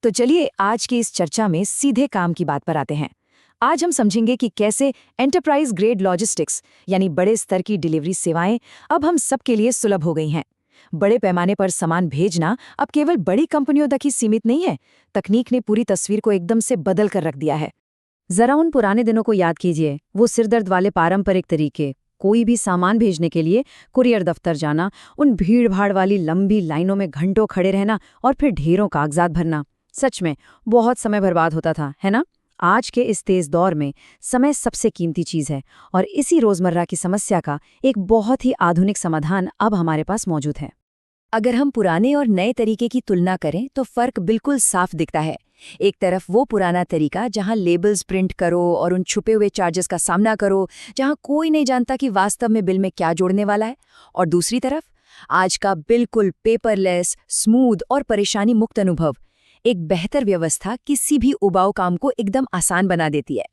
तो चलिए आज की इस चर्चा में सीधे काम की बात पर आते हैं। आज हम समझेंगे कि कैसे एंटरप्राइज ग्रेड लॉजिस्टिक्स यानी बड़े स्तर की डिलीवरी सेवाएं अब हम सबके लिए सुलभ हो गई हैं। बड़े पैमाने पर सामान भेजना अब केवल बड़ी कंपनियों तक ही सीमित नहीं है। तकनीक ने पूरी तस्वीर को एकदम से बदल कर रख दिया है। जरा उन पुराने दिनों को याद कीजिए, वो सिरदर्द वाले पारंपरिक तरीके, कोई भी सामान भेजने के लिए कुरियर दफ्तर जाना, उन भीड़-भाड़ वाली लंबी लाइनों में घंटों खड़े रहना और फिर ढेरों कागजात भरना। सच में बहुत समय बर्बाद होता था, है ना? आज के इस तेज दौर में समय सबसे कीमती चीज है और इसी रोजमर्रा की समस्या का एक बहुत ही आधुनिक समाधान अब हमारे पास मौजूद है। अगर हम पुराने और नए तरीके की तुलना करें तो फर्क बिल्कुल साफ दिखता है। एक तरफ वो पुराना तरीका जहां लेबल्स प्रिंट करो और उन छुपे हुए चार्जेस का सामना करो, जहां कोई नहीं जानता कि वास्तव में बिल में क्या जोड़ने वाला है, और दूसरी तरफ आज का बिल्कुल पेपरलेस, स्मूथ और परेशानी मुक्त अनुभव। एक बेहतर व्यवस्था किसी भी उबाऊ काम को एकदम आसान बना देती है।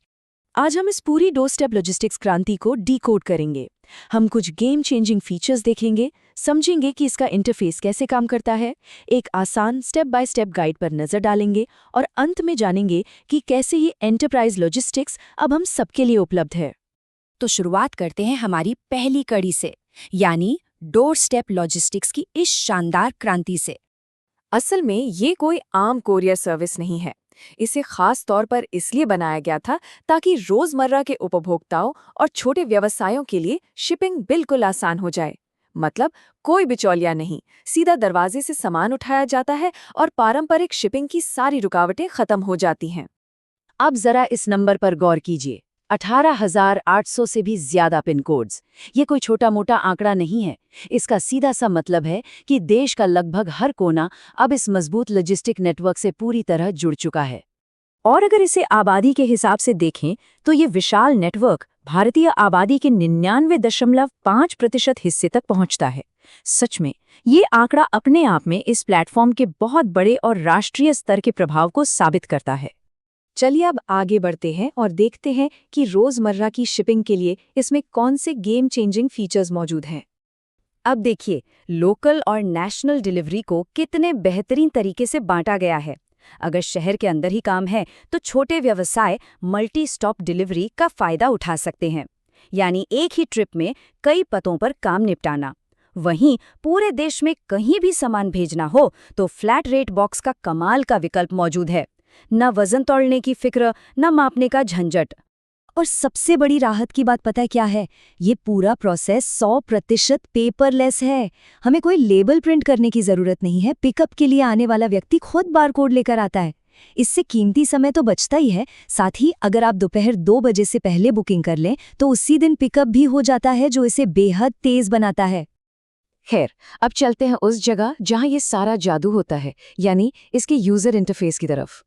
आज हम इस पूरी डोर स्टेप लॉजिस्टिक्स क्रांति को डीकोड करेंगे। हम कुछ गेम चेंजिंग फीचर्स देखेंगे, समझेंगे कि इसका इंटरफेस कैसे काम करता है, एक आसान स्टेप बाय स्टेप गाइड पर नजर डालेंगे और अंत में जानेंगे कि कैसे ये एंटरप्राइज लॉजिस्टिक्स अब हम सबके लिए उपलब्ध है। तो शुरुआत करते हैं हमारी पहली कड़ी से, यानी डोर स्टेप लॉजिस्टिक्स की इस शानदार क्रांति से। असल में ये कोई आम कोरियर सर्विस नहीं है। इसे खास तौर पर इसलिए बनाया गया था ताकि रोजमर्रा के उपभोक्ताओं और छोटे व्यवसायों के लिए शिपिंग बिल्कुल आसान हो जाए। मतलब कोई बिचौलिया नहीं, सीधा दरवाजे से सामान उठाया जाता है और पारंपरिक शिपिंग की सारी रुकावटें खत्म हो जाती हैं। अब जरा इस नंबर पर गौर कीजिए, 18,800 से भी ज्यादा पिन कोड्स। ये कोई छोटा मोटा आंकड़ा नहीं है। इसका सीधा सा मतलब है कि देश का लगभग हर कोना अब इस मजबूत लॉजिस्टिक नेटवर्क से पूरी तरह जुड़ चुका है। और अगर इसे आबादी के हिसाब से देखें तो ये विशाल नेटवर्क भारतीय आबादी के 99.5% हिस्से तक पहुंचता है। सच में ये आंकड़ा अपने आप में इस प्लेटफॉर्म के बहुत बड़े और राष्ट्रीय स्तर के प्रभाव को साबित करता है। चलिए अब आगे बढ़ते हैं और देखते हैं कि रोजमर्रा की शिपिंग के लिए इसमें कौन से गेम चेंजिंग फीचर्स मौजूद हैं। अब देखिए, लोकल और नेशनल डिलीवरी को कितने बेहतरीन तरीके से बांटा गया है। अगर शहर के अंदर ही काम है तो छोटे व्यवसाय मल्टी स्टॉप डिलीवरी का फायदा उठा सकते हैं, यानी एक ही ट्रिप में कई पतों पर काम निपटाना। वहीं पूरे देश में कहीं भी सामान भेजना हो तो फ्लैट रेट बॉक्स का कमाल का विकल्प मौजूद है। न वजन तोलने की फिक्र, न मापने का झंझट। और सबसे बड़ी राहत की बात पता है क्या है? ये पूरा प्रोसेस 100% पेपरलेस है। हमें कोई लेबल प्रिंट करने की जरूरत नहीं है। पिकअप के लिए आने वाला व्यक्ति खुद बारकोड लेकर आता है। इससे कीमती समय तो बचता ही है, साथ ही अगर आप दोपहर 2 बजे से पहले बुकिंग कर लें तो उसी दिन पिकअप भी हो जाता है, जो इसे बेहद तेज बनाता है। खैर, अब चलते हैं उस जगह जहां ये सारा जादू होता है, यानी इसके यूजर इंटरफेस की तरफ।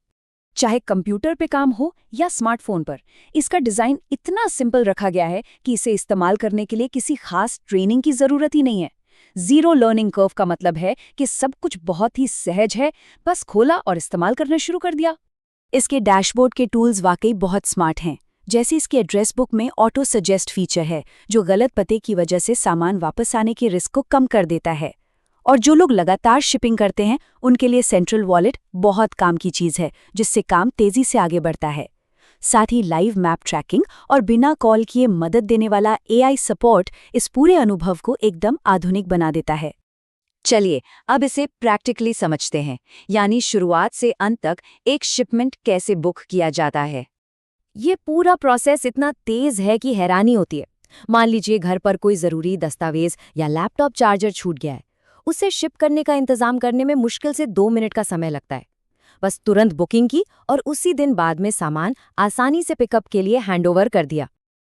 चाहे कंप्यूटर पे काम हो या स्मार्टफोन पर, इसका डिजाइन इतना सिंपल रखा गया है कि इसे इस्तेमाल करने के लिए किसी खास ट्रेनिंग की जरूरत ही नहीं है। जीरो लर्निंग कर्व का मतलब है कि सब कुछ बहुत ही सहज है, बस खोला और इस्तेमाल करना शुरू कर दिया। इसके डैशबोर्ड के टूल्स वाकई बहुत स्मार्ट हैं। जैसे इसकी एड्रेस बुक में ऑटो सजेस्ट फीचर है, जो गलत पते की वजह से सामान वापस आने के रिस्क को कम कर देता है। और जो लोग लगातार शिपिंग करते हैं उनके लिए सेंट्रल वॉलेट बहुत काम की चीज है, जिससे काम तेजी से आगे बढ़ता है। साथ ही लाइव मैप ट्रैकिंग और बिना कॉल किए मदद देने वाला एआई सपोर्ट इस पूरे अनुभव को एकदम आधुनिक बना देता है। चलिए अब इसे प्रैक्टिकली समझते हैं, यानी शुरुआत से अंत तक एक शिपमेंट कैसे बुक किया जाता है। ये पूरा प्रोसेस इतना तेज है कि हैरानी होती है। मान लीजिए घर पर कोई जरूरी दस्तावेज या लैपटॉप चार्जर छूट गया है। उसे शिप करने का इंतजाम करने में मुश्किल से 2 मिनट का समय लगता है। बस तुरंत बुकिंग की और उसी दिन बाद में सामान आसानी से पिकअप के लिए हैंडओवर कर दिया।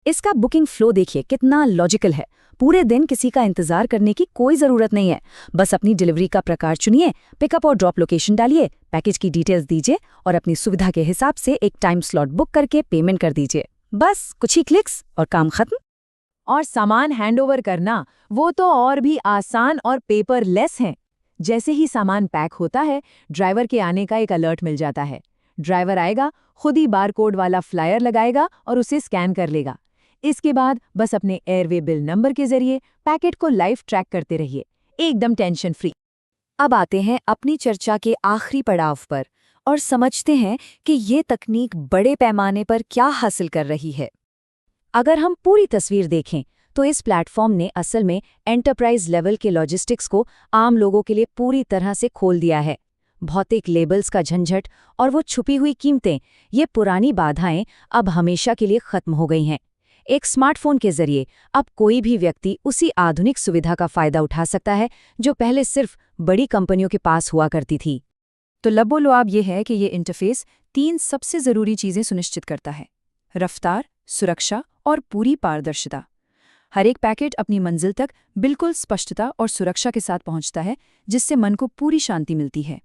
इसका बुकिंग फ्लो देखिए कितना लॉजिकल है। पूरे दिन किसी का इंतजार करने की कोई जरूरत नहीं है। बस अपनी डिलीवरी का प्रकार चुनिए, पिकअप और ड्रॉप लोकेशन डालिए, पैकेज की डिटेल्स दीजिए और अपनी सुविधा के हिसाब से एक टाइम स्लॉट बुक करके पेमेंट कर दीजिए। बस कुछ ही क्लिक्स और काम खत्म। और सामान हैंडओवर करना, वो तो और भी आसान और पेपरलेस है। जैसे ही सामान पैक होता है, ड्राइवर के आने का एक अलर्ट मिल जाता है। ड्राइवर आएगा, खुद ही बारकोड वाला फ्लायर लगाएगा और उसे स्कैन कर लेगा। इसके बाद बस अपने एयरवे बिल नंबर के जरिए पैकेट को लाइव ट्रैक करते रहिए, एकदम टेंशन फ्री। अब आते हैं अपनी चर्चा के आखिरी पड़ाव पर, और समझते हैं कि ये तकनीक बड़े पैमाने पर क्या हासिल कर रही है। अगर हम पूरी तस्वीर देखें तो इस प्लेटफॉर्म ने असल में एंटरप्राइज लेवल के लॉजिस्टिक्स को आम लोगों के लिए पूरी तरह से खोल दिया है। भौतिक लेबल्स का झंझट और वो छुपी हुई कीमतें, ये पुरानी बाधाएं अब हमेशा के लिए खत्म हो गई हैं। एक स्मार्टफोन के जरिए अब कोई भी व्यक्ति उसी आधुनिक सुविधा का फायदा उठा सकता है जो पहले सिर्फ बड़ी कंपनियों के पास हुआ करती थी। तो लबोलुआब ये है कि ये इंटरफेस 3 सबसे ज़रूरी चीज़ें सुनिश्चित करता है: रफ्तार, सुरक्षा और पूरी पारदर्शिता। हर एक पैकेट अपनी मंजिल तक बिल्कुल स्पष्टता और सुरक्षा के साथ पहुंचता है, जिससे मन को पूरी शांति मिलती है।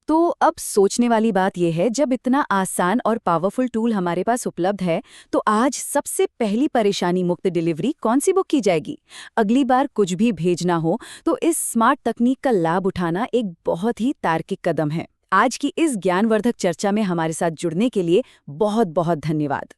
तो अब सोचने वाली बात यह है, जब इतना आसान और पावरफुल टूल हमारे पास उपलब्ध है, तो आज सबसे पहली परेशानी मुक्त डिलीवरी कौन सी बुक की जाएगी? अगली बार कुछ भी भेजना हो तो इस स्मार्ट तकनीक का लाभ उठाना एक बहुत ही तार्किक कदम है। आज की इस ज्ञानवर्धक चर्चा में हमारे साथ जुड़ने के लिए बहुत बहुत धन्यवाद।